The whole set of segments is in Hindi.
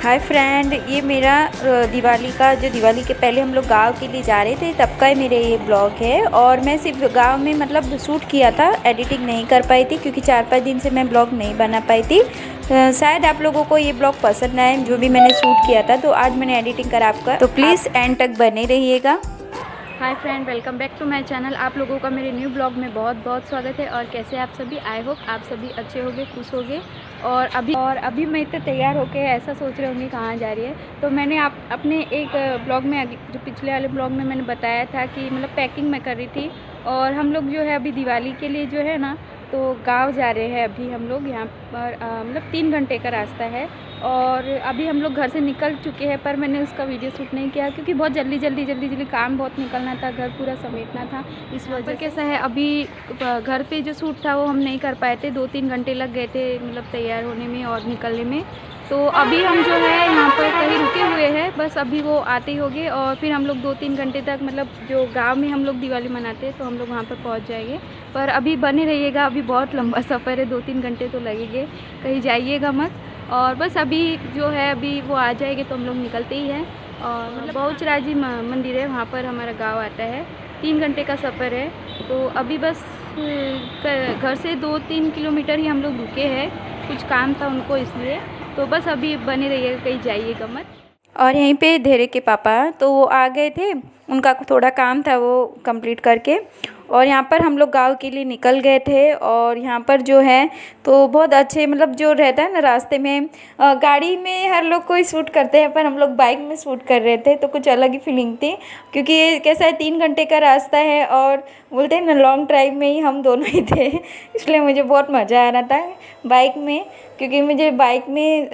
हाय फ्रेंड, ये मेरा दिवाली के पहले हम लोग गांव के लिए जा रहे थे तब का मेरे ये ब्लॉग है। और मैं सिर्फ गांव में मतलब शूट किया था, एडिटिंग नहीं कर पाई थी क्योंकि 4-5 दिन से मैं ब्लॉग नहीं बना पाई थी। शायद आप लोगों को ये ब्लॉग पसंद आए जो भी मैंने शूट किया था, तो आज मैंने एडिटिंग करा आपका, तो प्लीज़ एंड तक बने रहिएगा। Hi friend, welcome back to my channel. आप लोगों का मेरे न्यू ब्लॉग में बहुत बहुत स्वागत है। और कैसे आप सभी? आई होप आप सभी अच्छे होंगे, खुश होंगे। और अभी मैं इतना तैयार होके ऐसा सोच रही होंगी कहाँ जा रही है। तो मैंने अपने एक ब्लॉग में, जो पिछले वाले ब्लॉग में मैंने बताया था कि मतलब पैकिंग मैं कर रही थी। और हम लोग जो है अभी दिवाली के लिए जो है ना, तो गांव जा रहे हैं अभी हम लोग। यहाँ पर मतलब 3 घंटे का रास्ता है। और अभी हम लोग घर से निकल चुके हैं, पर मैंने उसका वीडियो शूट नहीं किया क्योंकि बहुत जल्दी काम बहुत निकलना था, घर पूरा समेटना था। इस वजह कैसा है, अभी घर पे जो शूट था वो हम नहीं कर पाए थे। 2-3 घंटे लग गए थे मतलब तैयार होने में और निकलने में। तो अभी हम जो है यहाँ पर कहीं रुके हुए हैं, बस अभी वो आते ही होंगे। और फिर हम लोग 2-3 घंटे तक मतलब जो गांव में हम लोग दिवाली मनाते हैं तो हम लोग वहाँ पर पहुँच जाएंगे। पर अभी बने रहिएगा, अभी बहुत लंबा सफ़र है, 2-3 घंटे तो लगेंगे, कहीं जाइएगा मत। और बस अभी जो है अभी वो आ जाएंगे तो हम लोग निकलते ही हैं। और मतलब बहुचराजी मंदिर है, वहाँ पर हमारा गाँव आता है। 3 घंटे का सफ़र है। तो अभी बस घर से 2-3 किलोमीटर ही हम लोग रुके हैं, कुछ काम था उनको इसलिए। तो बस अभी बने रहिएगा, कहीं जाइएगा मत। और यहीं पे धीरे के पापा तो वो आ गए थे, उनका थोड़ा काम था वो कंप्लीट करके। और यहाँ पर हम लोग गांव के लिए निकल गए थे। और यहाँ पर जो है तो बहुत अच्छे मतलब जो रहता है ना रास्ते में, गाड़ी में हर लोग कोई शूट करते हैं पर हम लोग बाइक में शूट कर रहे थे, तो कुछ अलग ही फीलिंग थी। क्योंकि ये कैसा है, 3 घंटे का रास्ता है और बोलते हैं ना लॉन्ग ड्राइव में ही हम दोनों ही थे इसलिए मुझे बहुत मज़ा आ रहा था बाइक में। क्योंकि मुझे बाइक में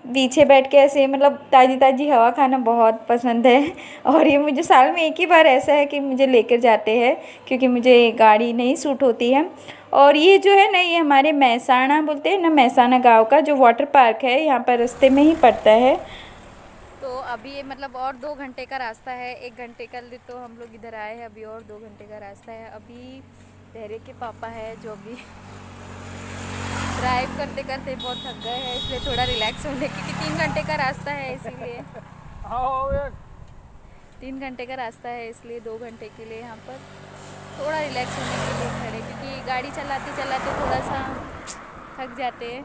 पीछे बैठ के ऐसे मतलब ताज़ी ताज़ी हवा खाना बहुत पसंद है। और ये मुझे साल में एक ही बार ऐसा है कि मुझे लेकर जाते हैं, क्योंकि मुझे गाड़ी नहीं सूट होती है। और ये जो है ना, ये हमारे महसाणा बोलते हैं ना, महसाणा गांव का जो वाटर पार्क है यहाँ पर रास्ते में ही पड़ता है। तो अभी ये मतलब और 2 घंटे का रास्ता है, 1 घंटे का तो हम लोग इधर आए हैं, अभी और 2 घंटे का रास्ता है। अभी धैर्य के पापा है जो अभी ड्राइव करते करते बहुत थक गए हैं, इसलिए थोड़ा रिलैक्स होने, क्योंकि 3 घंटे का रास्ता है इसीलिए 3 घंटे का रास्ता है इसलिए 2 घंटे के लिए यहाँ पर थोड़ा रिलैक्स होने के लिए खड़े, क्योंकि गाड़ी चलाते चलाते थोड़ा सा थक जाते हैं।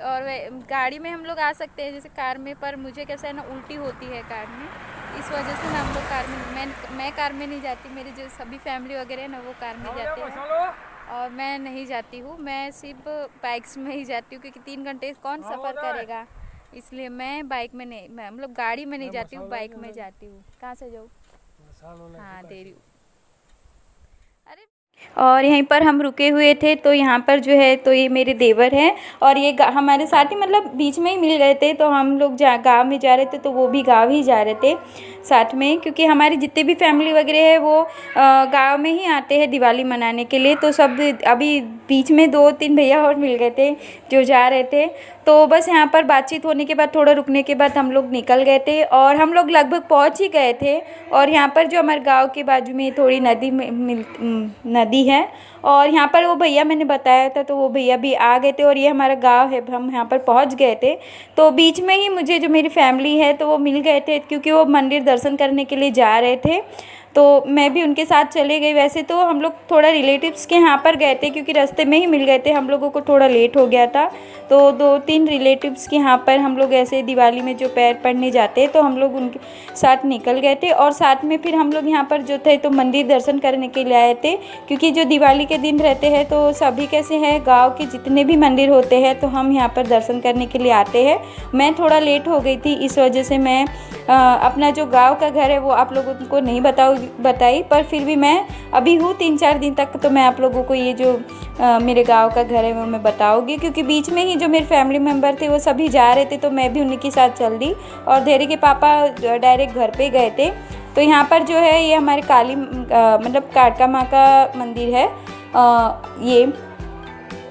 और गाड़ी में हम लोग आ सकते हैं जैसे कार में, पर मुझे कैसा है ना, उल्टी होती है कार में, इस वजह से ना हम लोग कार में, मैं कार में नहीं जाती। मेरी जो सभी फैमिली वगैरह है ना वो कार में जाते हैं और मैं नहीं जाती हूँ। मैं सिर्फ बाइक्स में ही जाती हूँ, क्योंकि 3 घंटे कौन सफ़र करेगा, इसलिए मैं बाइक में नहीं, मैं मतलब गाड़ी में नहीं जाती हूँ, बाइक में जाती हूँ। कहाँ से जाऊँ? हाँ, दे रही हूँ। अरे, और यहीं पर हम रुके हुए थे, तो यहाँ पर जो है तो ये मेरे देवर हैं और ये हमारे साथ ही मतलब बीच में ही मिल गए थे। तो हम लोग गाँव में जा रहे थे, तो वो भी गाँव ही जा रहे थे साथ में, क्योंकि हमारी जितने भी फैमिली वगैरह है वो गांव में ही आते हैं दिवाली मनाने के लिए। तो सब अभी बीच में 2-3 भैया और मिल गए थे जो जा रहे थे। तो बस यहाँ पर बातचीत होने के बाद, थोड़ा रुकने के बाद हम लोग निकल गए थे और हम लोग लगभग पहुँच ही गए थे। और यहाँ पर जो हमारे गाँव के बाजू में थोड़ी नदी है, और यहाँ पर वो भैया मैंने बताया था, तो वो भैया भी आ गए थे और ये हमारा गांव है, हम यहाँ पर पहुँच गए थे। तो बीच में ही मुझे जो मेरी फैमिली है तो वो मिल गए थे, क्योंकि वो मंदिर दर्शन करने के लिए जा रहे थे, तो मैं भी उनके साथ चले गई। वैसे तो हम लोग थोड़ा रिलेटिव्स के यहाँ पर गए थे, क्योंकि रास्ते में ही मिल गए थे, हम लोगों को थोड़ा लेट हो गया था। तो 2-3 रिलेटिव्स के यहाँ पर हम लोग ऐसे दिवाली में जो पैर पड़ने जाते हैं तो हम लोग उनके साथ निकल गए थे। और साथ में फिर हम लोग यहाँ पर जो थे तो मंदिर दर्शन करने के लिए आए थे, क्योंकि जो दिवाली के दिन रहते हैं तो सभी कैसे हैं, गाँव के जितने भी मंदिर होते हैं तो हम यहाँ पर दर्शन करने के लिए आते हैं। मैं थोड़ा लेट हो गई थी, इस वजह से मैं अपना जो गांव का घर है वो आप लोगों को नहीं बताई, पर फिर भी मैं अभी हूँ 3-4 दिन तक, तो मैं आप लोगों को ये जो मेरे गांव का घर है वो मैं बताऊंगी। क्योंकि बीच में ही जो मेरे फैमिली मेम्बर थे वो सभी जा रहे थे, तो मैं भी उन्हीं के साथ चल दी और धैर्य के पापा डायरेक्ट घर पे गए थे। तो यहाँ पर जो है ये हमारे काली मतलब काड़का माँ का मंदिर है, ये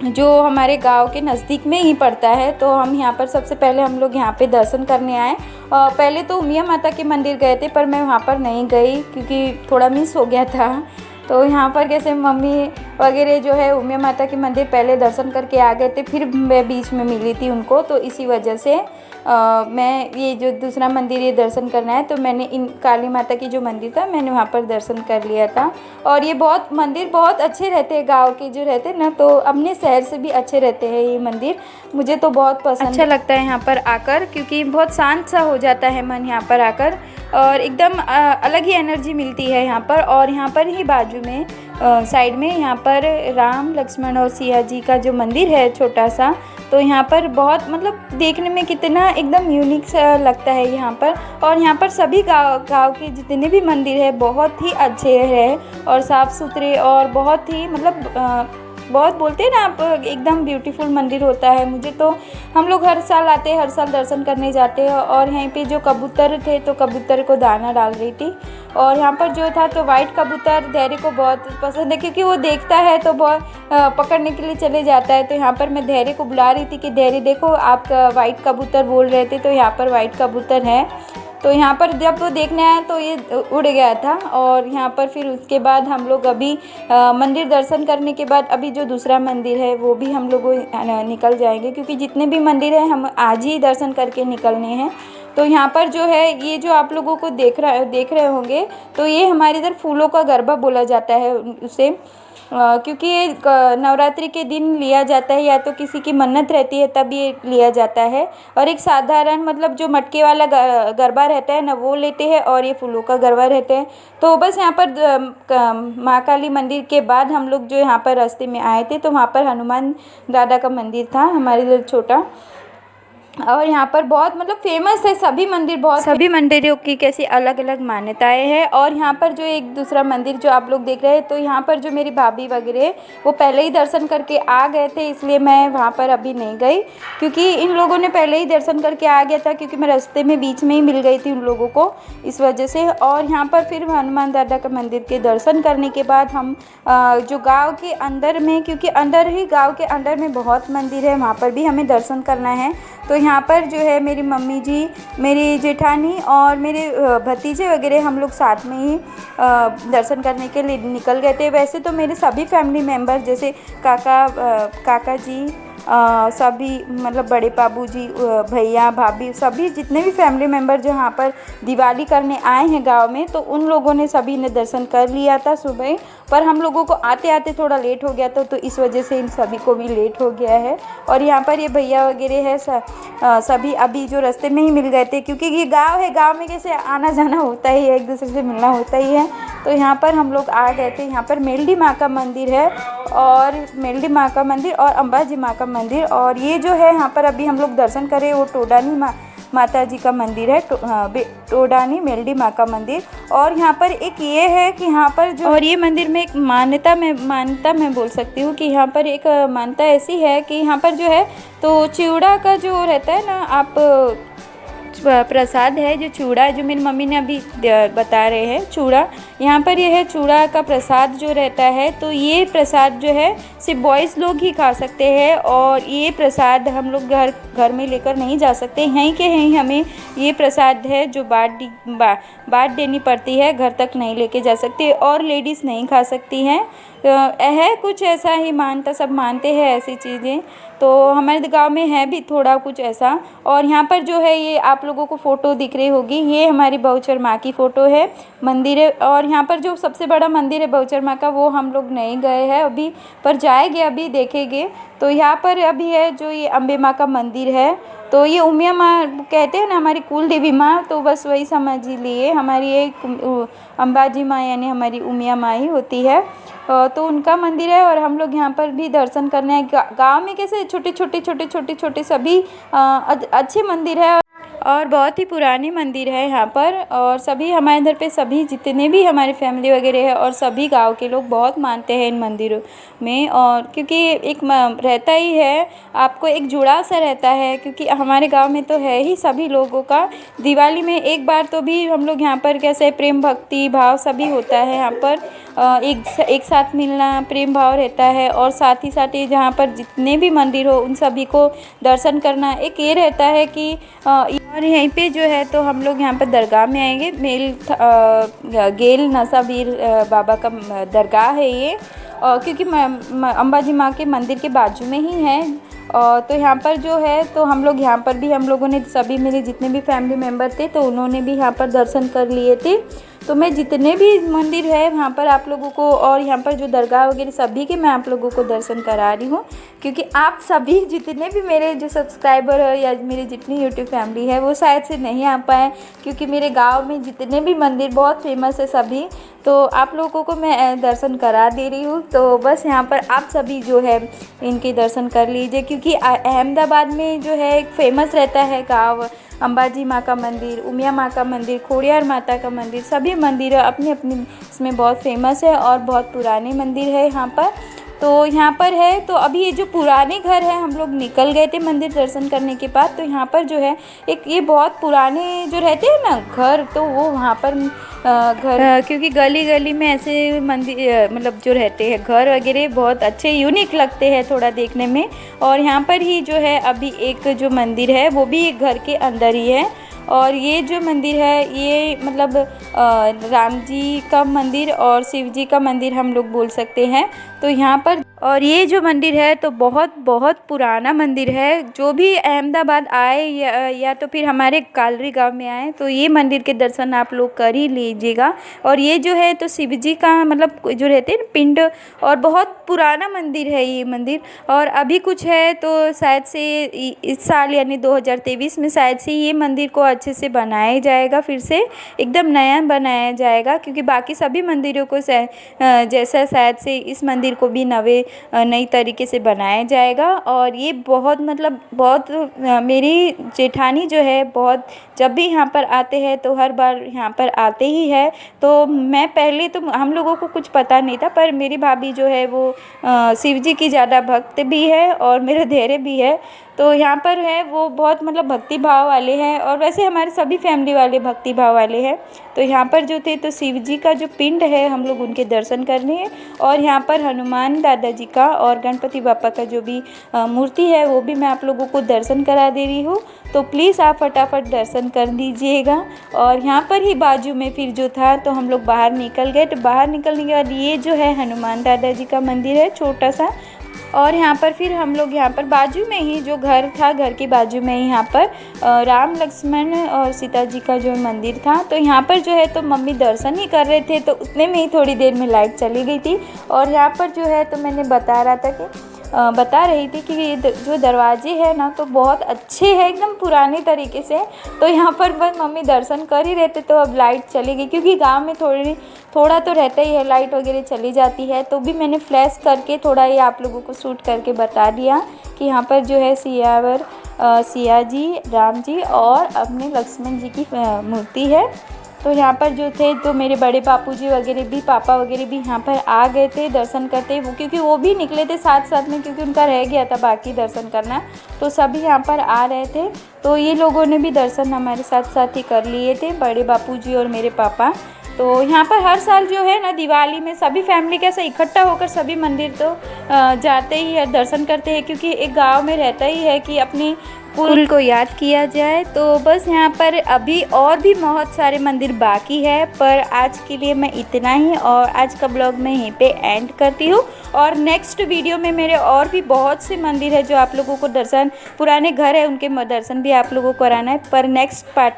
जो हमारे गांव के नज़दीक में ही पड़ता है। तो हम यहाँ पर सबसे पहले हम लोग यहाँ पे दर्शन करने आए। पहले तो उमिया माता के मंदिर गए थे, पर मैं वहाँ पर नहीं गई क्योंकि थोड़ा मिस हो गया था। तो यहाँ पर कैसे मम्मी वगैरह जो है उमिया माता के मंदिर पहले दर्शन करके आ गए थे, फिर मैं बीच में मिली थी उनको, तो इसी वजह से मैं ये जो दूसरा मंदिर ये दर्शन करना है, तो मैंने इन काली माता की जो मंदिर था मैंने वहाँ पर दर्शन कर लिया था। और ये बहुत मंदिर बहुत अच्छे रहते हैं, गांव के जो रहते हैं ना, तो अपने शहर से भी अच्छे रहते हैं ये मंदिर। मुझे तो बहुत पसंद अच्छा लगता है यहाँ पर आकर, क्योंकि बहुत शांत सा हो जाता है मन यहाँ पर आकर, और एकदम अलग ही एनर्जी मिलती है यहाँ पर। और यहाँ पर ही बाजू में साइड में यहाँ पर राम लक्ष्मण और सिया जी का जो मंदिर है छोटा सा, तो यहाँ पर बहुत मतलब देखने में कितना एकदम यूनिक सा लगता है यहाँ पर। और यहाँ पर सभी गांव के जितने भी मंदिर है बहुत ही अच्छे हैं और साफ़ सुथरे, और बहुत ही मतलब बहुत बोलते हैं ना आप, एकदम ब्यूटीफुल मंदिर होता है। मुझे तो हम लोग हर साल आते हैं, हर साल दर्शन करने जाते हैं। और यहीं पे जो कबूतर थे तो कबूतर को दाना डाल रही थी, और यहाँ पर जो था तो वाइट कबूतर धैर्य को बहुत पसंद है, क्योंकि वो देखता है तो बहुत पकड़ने के लिए चले जाता है। तो यहाँ पर मैं धैर्य को बुला रही थी कि धैर्य देखो आप वाइट कबूतर बोल रहे थे, तो यहाँ पर वाइट कबूतर है। तो यहाँ पर जब वो देखने आया तो ये उड़ गया था। और यहाँ पर फिर उसके बाद हम लोग अभी मंदिर दर्शन करने के बाद अभी जो दूसरा मंदिर है वो भी हम लोग निकल जाएंगे, क्योंकि जितने भी मंदिर हैं हम आज ही दर्शन करके निकलने हैं। तो यहाँ पर जो है ये जो आप लोगों को देख रहे होंगे, तो ये हमारे इधर फूलों का गरबा बोला जाता है उसे, क्योंकि ये नवरात्रि के दिन लिया जाता है, या तो किसी की मन्नत रहती है तब ये लिया जाता है। और एक साधारण मतलब जो मटके वाला गरबा रहता है ना वो लेते हैं, और ये फूलों का गरबा रहता है। तो बस यहाँ पर माँ काली मंदिर के बाद हम लोग जो यहाँ पर रास्ते में आए थे, तो वहाँ पर हनुमान दादा का मंदिर था हमारे इधर छोटा, और यहाँ पर बहुत मतलब फेमस है सभी मंदिर, बहुत सभी मंदिरों की कैसी अलग अलग मान्यताएं हैं। और यहाँ पर जो एक दूसरा मंदिर जो आप लोग देख रहे हैं, तो यहाँ पर जो मेरी भाभी वगैरह वो पहले ही दर्शन करके आ गए थे, इसलिए मैं वहाँ पर अभी नहीं गई, क्योंकि इन लोगों ने पहले ही दर्शन करके आ गया था, क्योंकि मैं रास्ते में बीच में ही मिल गई थी उन लोगों को, इस वजह से। और यहाँ पर फिर हनुमान दादा का मंदिर के दर्शन करने के बाद हम जो गाँव के अंदर में, क्योंकि गाँव के अंदर में बहुत मंदिर है, वहाँ पर भी हमें दर्शन करना है। तो यहाँ पर जो है मेरी मम्मी जी, मेरी जेठानी और मेरे भतीजे वगैरह हम लोग साथ में ही दर्शन करने के लिए निकल गए थे। वैसे तो मेरे सभी फैमिली मेम्बर जैसे काका जी, सभी मतलब बड़े बाबू जी, भैया भाभी, सभी जितने भी फैमिली मेम्बर जो यहाँ पर दिवाली करने आए हैं गांव में, तो उन लोगों ने सभी ने दर्शन कर लिया था सुबह। पर हम लोगों को आते आते थोड़ा लेट हो गया था, तो इस वजह से इन सभी को भी लेट हो गया है। और यहाँ पर ये भैया वगैरह है सभी अभी जो रास्ते में ही मिल गए थे, क्योंकि ये गाँव है, गाँव में कैसे आना जाना होता ही है, एक दूसरे से मिलना होता ही है। तो यहाँ पर हम लोग आ गए थे। यहाँ पर मेलडी माँ का मंदिर है, और मेलडी माँ का मंदिर और अंबाजी माँ का मंदिर, और ये जो है यहाँ पर अभी हम लोग दर्शन करें वो टोडानी माता जी का मंदिर है, टोडानी मेलडी माँ का मंदिर। और यहाँ पर एक ये है कि यहाँ पर जो, और ये मंदिर में एक मान्यता मैं बोल सकती हूँ कि यहाँ पर एक मान्यता ऐसी है कि यहाँ पर जो है तो चिवड़ा का जो रहता है ना, आप प्रसाद है जो चूड़ा है, जो मेरी मम्मी ने अभी बता रहे हैं चूड़ा, यहाँ पर यह है चूड़ा का प्रसाद जो रहता है। तो ये प्रसाद जो है सिर्फ बॉयज़ लोग ही खा सकते हैं, और ये प्रसाद हम लोग घर में लेकर नहीं जा सकते, यहीं के यहीं हमें ये प्रसाद है जो बाँट देनी पड़ती है, घर तक नहीं लेके जा सकते, और लेडीज़ नहीं खा सकती हैं। है कुछ ऐसा ही मानता, सब मानते हैं ऐसी चीज़ें, तो हमारे गांव में है भी थोड़ा कुछ ऐसा। और यहाँ पर जो है ये आप लोगों को फ़ोटो दिख रही होगी, ये हमारी बहुचर माँ की फ़ोटो है, मंदिर है। और यहाँ पर जो सबसे बड़ा मंदिर है बहुचर माँ का, वो हम लोग नहीं गए हैं अभी, पर जाएंगे, अभी देखेंगे। तो यहाँ पर अभी है जो ये अम्बे माँ का मंदिर है, तो ये उमिया माँ कहते हैं ना हमारी कुल देवी माँ, तो बस वही समझ लिए, हमारी एक अंबाजी माँ यानी हमारी उमिया माँ ही होती है, तो उनका मंदिर है। और हम लोग यहाँ पर भी दर्शन करने हैं। गाँव में कैसे छोटे सभी अच्छे मंदिर है, और बहुत ही पुराने मंदिर है यहाँ पर। और सभी हमारे इधर पे सभी जितने भी हमारी फैमिली वगैरह है, और सभी गांव के लोग बहुत मानते हैं इन मंदिरों में। और क्योंकि एक रहता ही है, आपको एक जुड़ाव सा रहता है, क्योंकि हमारे गांव में तो है ही सभी लोगों का। दिवाली में एक बार तो भी हम लोग यहाँ पर कैसे प्रेम भक्ति भाव सभी होता है, यहाँ पर एक साथ मिलना, प्रेम भाव रहता है। और साथ ही साथ जहाँ पर जितने भी मंदिर हो उन सभी को दर्शन करना एक ये रहता है कि और यहीं पे जो है तो हम लोग यहाँ पर दरगाह में आएंगे, गेल नसाबीर बाबा का दरगाह है ये। क्योंकि अंबाजी माँ के मंदिर के बाजू में ही है। तो यहाँ पर जो है तो हम लोग यहाँ पर भी हम लोगों ने सभी मेरे जितने भी फैमिली मेम्बर थे तो उन्होंने भी यहाँ पर दर्शन कर लिए थे। तो मैं जितने भी मंदिर है वहाँ पर आप लोगों को और यहाँ पर जो दरगाह वगैरह सभी के मैं आप लोगों को दर्शन करा रही हूँ, क्योंकि आप सभी जितने भी मेरे जो सब्सक्राइबर है या मेरी जितनी यूट्यूब फैमिली है वो शायद से नहीं आ पाए, क्योंकि मेरे गांव में जितने भी मंदिर बहुत फेमस है सभी, तो आप लोगों को मैं दर्शन करा दे रही हूँ। तो बस यहाँ पर आप सभी जो है इनके दर्शन कर लीजिए, क्योंकि अहमदाबाद में जो है एक फेमस रहता है गाँव अंबाजी माँ का मंदिर, उमिया माँ का मंदिर, खोड़ियार माता का मंदिर, सभी मंदिर अपनी अपनी इसमें बहुत फेमस है और बहुत पुराने मंदिर है यहाँ पर। तो यहाँ पर है तो अभी ये जो पुराने घर है हम लोग निकल गए थे मंदिर दर्शन करने के बाद, तो यहाँ पर जो है एक ये बहुत पुराने जो रहते हैं ना घर, तो वो वहाँ पर घर क्योंकि गली गली में ऐसे मंदिर मतलब जो रहते हैं घर वगैरह बहुत अच्छे यूनिक लगते हैं थोड़ा देखने में। और यहाँ पर ही जो है अभी एक जो मंदिर है वो भी एक घर के अंदर ही है। और ये जो मंदिर है ये मतलब राम जी का मंदिर और शिव जी का मंदिर हम लोग बोल सकते हैं। तो यहाँ पर और ये जो मंदिर है तो बहुत बहुत पुराना मंदिर है। जो भी अहमदाबाद आए या तो फिर हमारे कालरी गांव में आए तो ये मंदिर के दर्शन आप लोग कर ही लीजिएगा। और ये जो है तो शिव जी का मतलब जो रहते हैं पिंड, और बहुत पुराना मंदिर है ये मंदिर। और अभी कुछ है तो शायद से इस साल यानी 2023 में शायद से ये मंदिर को अच्छे से बनाया जाएगा, फिर से एकदम नया बनाया जाएगा, क्योंकि बाकी सभी मंदिरों को जैसा शायद से इस मंदिर को भी नई तरीके से बनाया जाएगा। और ये बहुत मतलब बहुत मेरी जेठानी जो है बहुत जब भी यहाँ पर आते हैं तो हर बार यहाँ पर आते ही है। तो मैं पहले तो हम लोगों को कुछ पता नहीं था, पर मेरी भाभी जो है वो शिव जी की ज़्यादा भक्त भी है और मेरे धैर्य भी है। तो यहाँ पर है वो बहुत मतलब भक्ति भाव वाले हैं, और वैसे हमारे सभी फैमिली वाले भक्ति भाव वाले हैं। तो यहाँ पर जो थे तो शिव जी का जो पिंड है हम लोग उनके दर्शन करने हैं। और यहाँ पर हनुमान दादाजी का और गणपति बापा का जो भी मूर्ति है वो भी मैं आप लोगों को दर्शन करा दे रही हूँ। तो प्लीज़ आप फटाफट दर्शन कर दीजिएगा। और यहाँ पर ही बाजू में फिर जो था तो हम लोग बाहर निकल गए। तो बाहर निकलने के बाद ये जो है हनुमान दादाजी का मंदिर है छोटा सा। और यहाँ पर फिर हम लोग यहाँ पर बाजू में ही जो घर था घर के बाजू में ही यहाँ पर राम लक्ष्मण और सीता जी का जो मंदिर था। तो यहाँ पर जो है तो मम्मी दर्शन ही कर रहे थे, तो उतने में ही थोड़ी देर में लाइट चली गई थी। और यहाँ पर जो है तो मैंने बता रही थी कि ये जो दरवाजे हैं ना तो बहुत अच्छे हैं एकदम पुराने तरीके से। तो यहाँ पर बस मम्मी दर्शन कर ही रहते तो अब लाइट चली गई, क्योंकि गांव में थोड़ा तो रहता ही है लाइट वगैरह चली जाती है। तो भी मैंने फ्लैश करके थोड़ा ये आप लोगों को शूट करके बता दिया कि यहाँ पर जो है सिया जी, राम जी और अपने लक्ष्मण जी की मूर्ति है। तो यहाँ पर जो थे तो मेरे बड़े बापूजी वगैरह भी पापा वगैरह भी यहाँ पर आ गए थे दर्शन करते, क्योंकि वो भी निकले थे साथ साथ में, क्योंकि उनका रह गया था बाकी दर्शन करना। तो सभी यहाँ पर आ रहे थे, तो ये लोगों ने भी दर्शन हमारे साथ साथ ही कर लिए थे, बड़े बापूजी और मेरे पापा। तो यहाँ पर हर साल जो है ना दिवाली में सभी फैमिली कैसे इकट्ठा होकर सभी मंदिर तो जाते ही है, दर्शन करते हैं, क्योंकि एक गांव में रहता ही है कि अपनी कुल को याद किया जाए। तो बस यहाँ पर अभी और भी बहुत सारे मंदिर बाकी है, पर आज के लिए मैं इतना ही और आज का ब्लॉग मैं यहीं पे एंड करती हूँ। और नेक्स्ट वीडियो में मेरे और भी बहुत से मंदिर है जो आप लोगों को दर्शन, पुराने घर है उनके दर्शन भी आप लोगों को कराना है, पर नेक्स्ट पार्ट